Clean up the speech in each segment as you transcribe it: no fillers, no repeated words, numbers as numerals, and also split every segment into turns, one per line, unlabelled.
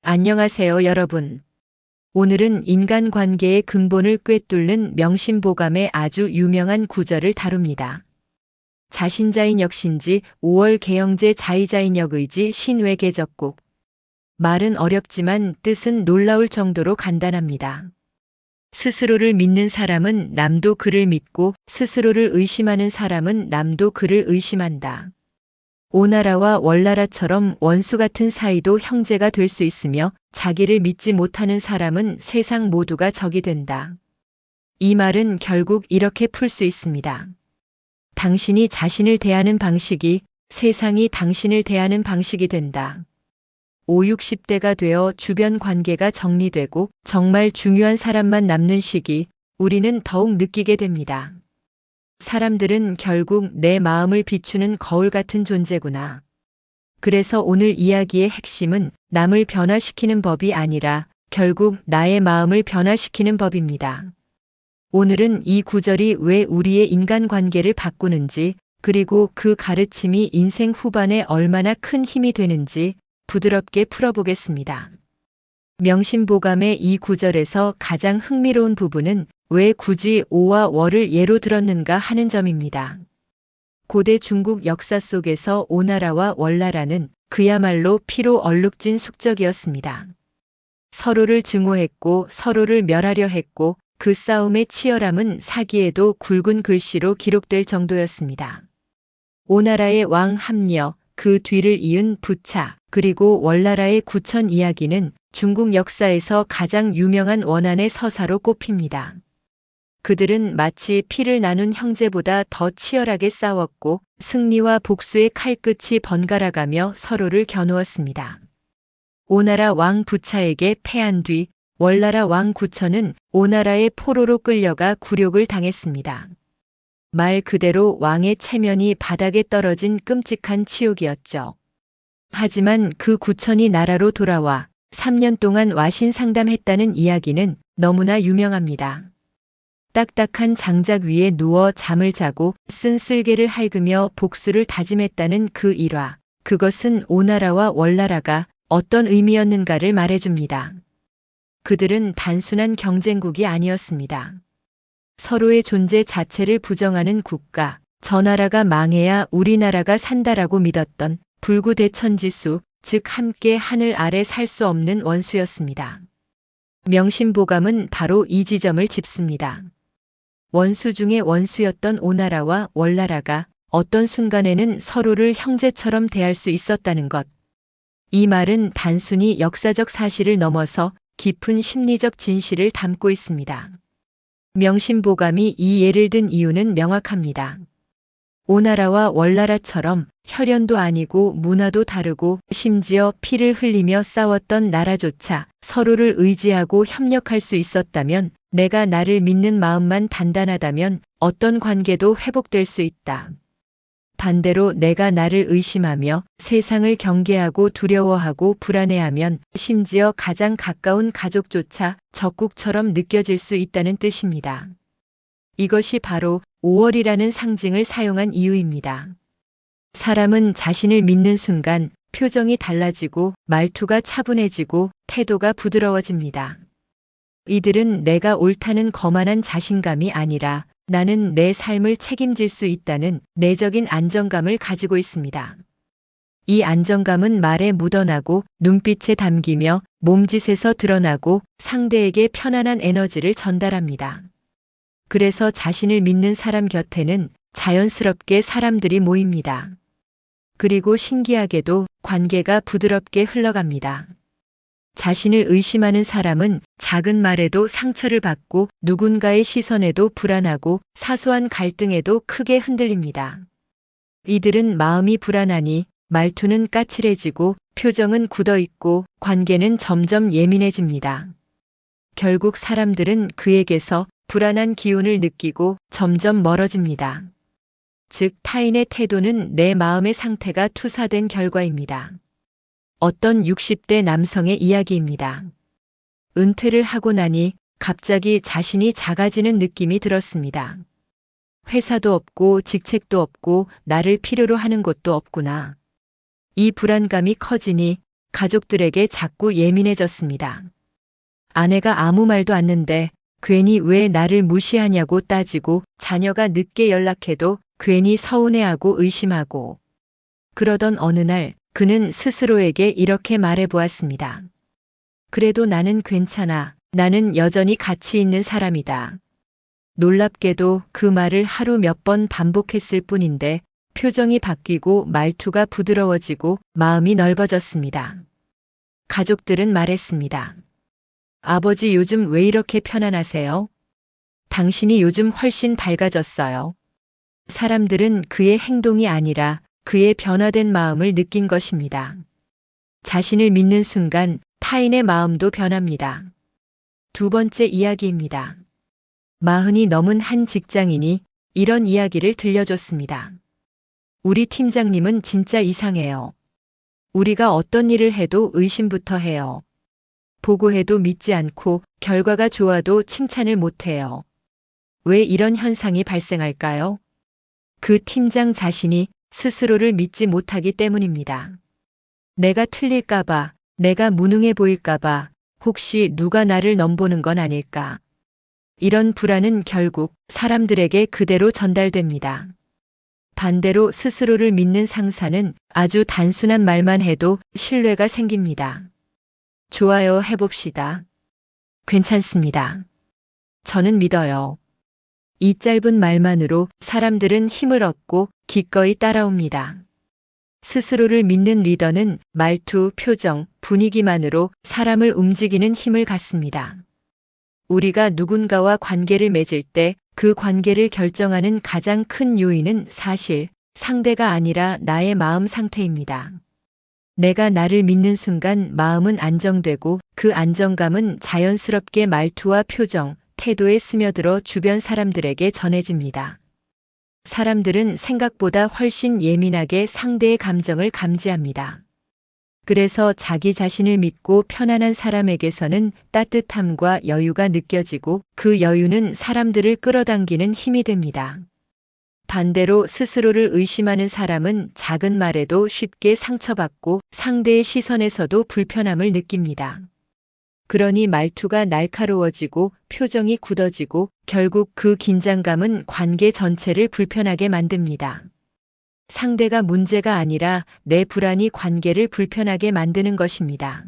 안녕하세요, 여러분. 오늘은 인간관계의 근본을 꿰뚫는 명심보감의 아주 유명한 구절을 다룹니다. 자신자인 역신지 5월 개영제 자의자인 역의지 신외계적국. 말은 어렵지만 뜻은 놀라울 정도로 간단합니다. 스스로를 믿는 사람은 남도 그를 믿고 스스로를 의심하는 사람은 남도 그를 의심한다. 오나라와 월나라처럼 원수 같은 사이도 형제가 될 수 있으며 자기를 믿지 못하는 사람은 세상 모두가 적이 된다. 이 말은 결국 이렇게 풀 수 있습니다. 당신이 자신을 대하는 방식이 세상이 당신을 대하는 방식이 된다. 5, 60대가 되어 주변 관계가 정리되고 정말 중요한 사람만 남는 시기, 우리는 더욱 느끼게 됩니다. 사람들은 결국 내 마음을 비추는 거울 같은 존재구나. 그래서 오늘 이야기의 핵심은 남을 변화시키는 법이 아니라 결국 나의 마음을 변화시키는 법입니다. 오늘은 이 구절이 왜 우리의 인간관계를 바꾸는지, 그리고 그 가르침이 인생 후반에 얼마나 큰 힘이 되는지 부드럽게 풀어보겠습니다. 명심보감의 이 구절에서 가장 흥미로운 부분은 왜 굳이 오와 월을 예로 들었는가 하는 점입니다. 고대 중국 역사 속에서 오나라와 월나라는 그야말로 피로 얼룩진 숙적이었습니다. 서로를 증오했고 서로를 멸하려 했고 그 싸움의 치열함은 사기에도 굵은 글씨로 기록될 정도였습니다. 오나라의 왕 함려, 그 뒤를 이은 부차, 그리고 월나라의 구천 이야기는 중국 역사에서 가장 유명한 원한의 서사로 꼽힙니다. 그들은 마치 피를 나눈 형제보다 더 치열하게 싸웠고 승리와 복수의 칼끝이 번갈아가며 서로를 겨누었습니다. 오나라 왕 부차에게 패한 뒤 월나라 왕 구천은 오나라의 포로로 끌려가 굴욕을 당했습니다. 말 그대로 왕의 체면이 바닥에 떨어진 끔찍한 치욕이었죠. 하지만 그 구천이 나라로 돌아와 3년 동안 와신 상담했다는 이야기는 너무나 유명합니다. 딱딱한 장작 위에 누워 잠을 자고 쓴 쓸개를 핥으며 복수를 다짐했다는 그 일화. 그것은 오나라와 월나라가 어떤 의미였는가를 말해줍니다. 그들은 단순한 경쟁국이 아니었습니다. 서로의 존재 자체를 부정하는 국가, 저 나라가 망해야 우리나라가 산다라고 믿었던 불구대천지수, 즉 함께 하늘 아래 살 수 없는 원수였습니다. 명심보감은 바로 이 지점을 짚습니다. 원수 중에 원수였던 오나라와 월나라가 어떤 순간에는 서로를 형제처럼 대할 수 있었다는 것. 이 말은 단순히 역사적 사실을 넘어서 깊은 심리적 진실을 담고 있습니다. 명심보감이 이 예를 든 이유는 명확합니다. 오나라와 월나라처럼 혈연도 아니고 문화도 다르고 심지어 피를 흘리며 싸웠던 나라조차 서로를 의지하고 협력할 수 있었다면, 내가 나를 믿는 마음만 단단하다면 어떤 관계도 회복될 수 있다. 반대로 내가 나를 의심하며 세상을 경계하고 두려워하고 불안해하면 심지어 가장 가까운 가족조차 적국처럼 느껴질 수 있다는 뜻입니다. 이것이 바로 5월이라는 상징을 사용한 이유입니다. 사람은 자신을 믿는 순간 표정이 달라지고 말투가 차분해지고 태도가 부드러워집니다. 이들은 내가 옳다는 거만한 자신감이 아니라 나는 내 삶을 책임질 수 있다는 내적인 안정감을 가지고 있습니다. 이 안정감은 말에 묻어나고 눈빛에 담기며 몸짓에서 드러나고 상대에게 편안한 에너지를 전달합니다. 그래서 자신을 믿는 사람 곁에는 자연스럽게 사람들이 모입니다. 그리고 신기하게도 관계가 부드럽게 흘러갑니다. 자신을 의심하는 사람은 작은 말에도 상처를 받고 누군가의 시선에도 불안하고 사소한 갈등에도 크게 흔들립니다. 이들은 마음이 불안하니 말투는 까칠해지고 표정은 굳어있고 관계는 점점 예민해집니다. 결국 사람들은 그에게서 불안한 기운을 느끼고 점점 멀어집니다. 즉, 타인의 태도는 내 마음의 상태가 투사된 결과입니다. 어떤 60대 남성의 이야기입니다. 은퇴를 하고 나니 갑자기 자신이 작아지는 느낌이 들었습니다. 회사도 없고 직책도 없고 나를 필요로 하는 곳도 없구나. 이 불안감이 커지니 가족들에게 자꾸 예민해졌습니다. 아내가 아무 말도 않는데 괜히 왜 나를 무시하냐고 따지고, 자녀가 늦게 연락해도 괜히 서운해하고 의심하고. 그러던 어느 날 그는 스스로에게 이렇게 말해보았습니다. 그래도 나는 괜찮아. 나는 여전히 가치 있는 사람이다. 놀랍게도 그 말을 하루 몇 번 반복했을 뿐인데 표정이 바뀌고 말투가 부드러워지고 마음이 넓어졌습니다. 가족들은 말했습니다. 아버지, 요즘 왜 이렇게 편안하세요? 당신이 요즘 훨씬 밝아졌어요. 사람들은 그의 행동이 아니라 그의 변화된 마음을 느낀 것입니다. 자신을 믿는 순간 타인의 마음도 변합니다. 두 번째 이야기입니다. 40이 넘은 한 직장인이 이런 이야기를 들려줬습니다. 우리 팀장님은 진짜 이상해요. 우리가 어떤 일을 해도 의심부터 해요. 보고해도 믿지 않고 결과가 좋아도 칭찬을 못해요. 왜 이런 현상이 발생할까요? 그 팀장 자신이 스스로를 믿지 못하기 때문입니다. 내가 틀릴까봐, 내가 무능해 보일까봐, 혹시 누가 나를 넘보는 건 아닐까. 이런 불안은 결국 사람들에게 그대로 전달됩니다. 반대로 스스로를 믿는 상사는 아주 단순한 말만 해도 신뢰가 생깁니다. 좋아요, 해봅시다. 괜찮습니다. 저는 믿어요. 이 짧은 말만으로 사람들은 힘을 얻고 기꺼이 따라옵니다. 스스로를 믿는 리더는 말투, 표정, 분위기만으로 사람을 움직이는 힘을 갖습니다. 우리가 누군가와 관계를 맺을 때 그 관계를 결정하는 가장 큰 요인은 사실 상대가 아니라 나의 마음 상태입니다. 내가 나를 믿는 순간 마음은 안정되고, 그 안정감은 자연스럽게 말투와 표정, 태도에 스며들어 주변 사람들에게 전해집니다. 사람들은 생각보다 훨씬 예민하게 상대의 감정을 감지합니다. 그래서 자기 자신을 믿고 편안한 사람에게서는 따뜻함과 여유가 느껴지고, 그 여유는 사람들을 끌어당기는 힘이 됩니다. 반대로 스스로를 의심하는 사람은 작은 말에도 쉽게 상처받고 상대의 시선에서도 불편함을 느낍니다. 그러니 말투가 날카로워지고 표정이 굳어지고, 결국 그 긴장감은 관계 전체를 불편하게 만듭니다. 상대가 문제가 아니라 내 불안이 관계를 불편하게 만드는 것입니다.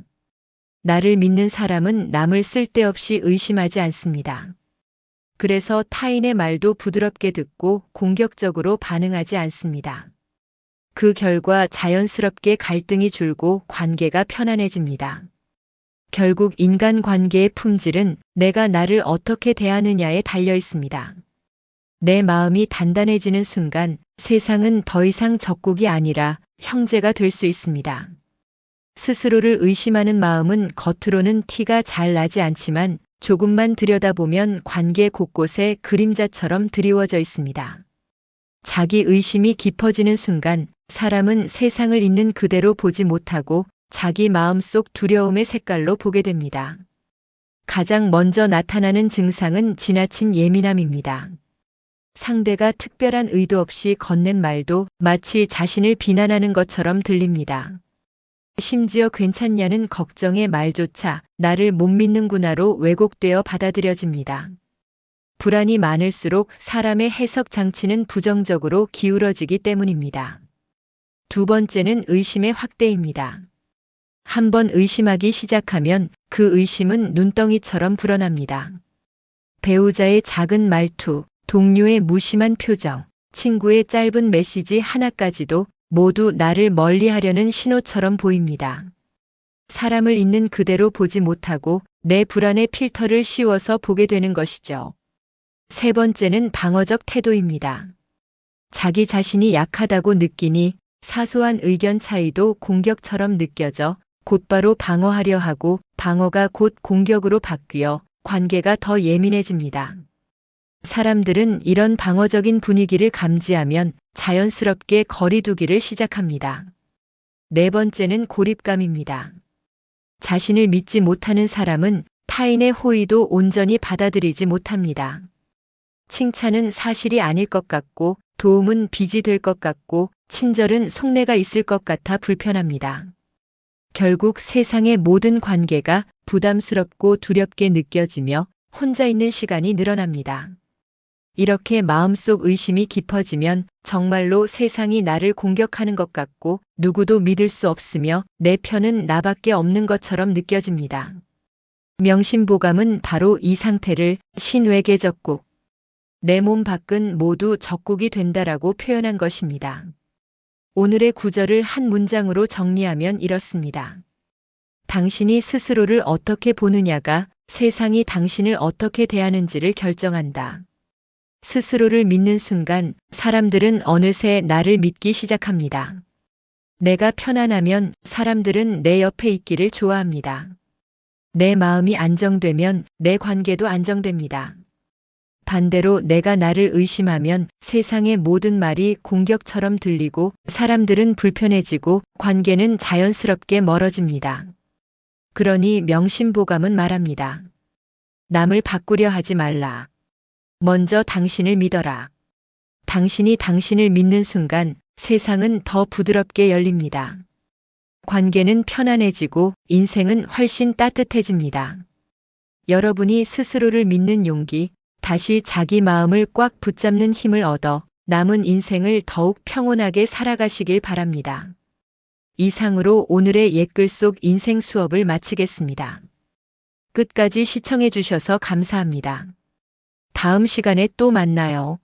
나를 믿는 사람은 남을 쓸데없이 의심하지 않습니다. 그래서 타인의 말도 부드럽게 듣고 공격적으로 반응하지 않습니다. 그 결과 자연스럽게 갈등이 줄고 관계가 편안해집니다. 결국 인간관계의 품질은 내가 나를 어떻게 대하느냐에 달려 있습니다. 내 마음이 단단해지는 순간 세상은 더 이상 적국이 아니라 형제가 될 수 있습니다. 스스로를 의심하는 마음은 겉으로는 티가 잘 나지 않지만 조금만 들여다보면 관계 곳곳에 그림자처럼 드리워져 있습니다. 자기 의심이 깊어지는 순간 사람은 세상을 있는 그대로 보지 못하고 자기 마음속 두려움의 색깔로 보게 됩니다. 가장 먼저 나타나는 증상은 지나친 예민함입니다. 상대가 특별한 의도 없이 건넨 말도 마치 자신을 비난하는 것처럼 들립니다. 심지어 괜찮냐는 걱정의 말조차 나를 못 믿는구나로 왜곡되어 받아들여집니다. 불안이 많을수록 사람의 해석 장치는 부정적으로 기울어지기 때문입니다. 두 번째는 의심의 확대입니다. 한번 의심하기 시작하면 그 의심은 눈덩이처럼 불어납니다. 배우자의 작은 말투, 동료의 무심한 표정, 친구의 짧은 메시지 하나까지도 모두 나를 멀리하려는 신호처럼 보입니다. 사람을 있는 그대로 보지 못하고 내 불안의 필터를 씌워서 보게 되는 것이죠. 세 번째는 방어적 태도입니다. 자기 자신이 약하다고 느끼니 사소한 의견 차이도 공격처럼 느껴져 곧바로 방어하려 하고, 방어가 곧 공격으로 바뀌어 관계가 더 예민해집니다. 사람들은 이런 방어적인 분위기를 감지하면 자연스럽게 거리 두기를 시작합니다. 네 번째는 고립감입니다. 자신을 믿지 못하는 사람은 타인의 호의도 온전히 받아들이지 못합니다. 칭찬은 사실이 아닐 것 같고, 도움은 빚이 될 것 같고, 친절은 속내가 있을 것 같아 불편합니다. 결국 세상의 모든 관계가 부담스럽고 두렵게 느껴지며 혼자 있는 시간이 늘어납니다. 이렇게 마음속 의심이 깊어지면 정말로 세상이 나를 공격하는 것 같고 누구도 믿을 수 없으며 내 편은 나밖에 없는 것처럼 느껴집니다. 명심보감은 바로 이 상태를 신외계 적국, 내 몸 밖은 모두 적국이 된다라고 표현한 것입니다. 오늘의 구절을 한 문장으로 정리하면 이렇습니다. 당신이 스스로를 어떻게 보느냐가 세상이 당신을 어떻게 대하는지를 결정한다. 스스로를 믿는 순간 사람들은 어느새 나를 믿기 시작합니다. 내가 편안하면 사람들은 내 옆에 있기를 좋아합니다. 내 마음이 안정되면 내 관계도 안정됩니다. 반대로 내가 나를 의심하면 세상의 모든 말이 공격처럼 들리고 사람들은 불편해지고 관계는 자연스럽게 멀어집니다. 그러니 명심보감은 말합니다. 남을 바꾸려 하지 말라. 먼저 당신을 믿어라. 당신이 당신을 믿는 순간 세상은 더 부드럽게 열립니다. 관계는 편안해지고 인생은 훨씬 따뜻해집니다. 여러분이 스스로를 믿는 용기, 다시 자기 마음을 꽉 붙잡는 힘을 얻어 남은 인생을 더욱 평온하게 살아가시길 바랍니다. 이상으로 오늘의 옛글 속 인생 수업을 마치겠습니다. 끝까지 시청해 주셔서 감사합니다. 다음 시간에 또 만나요.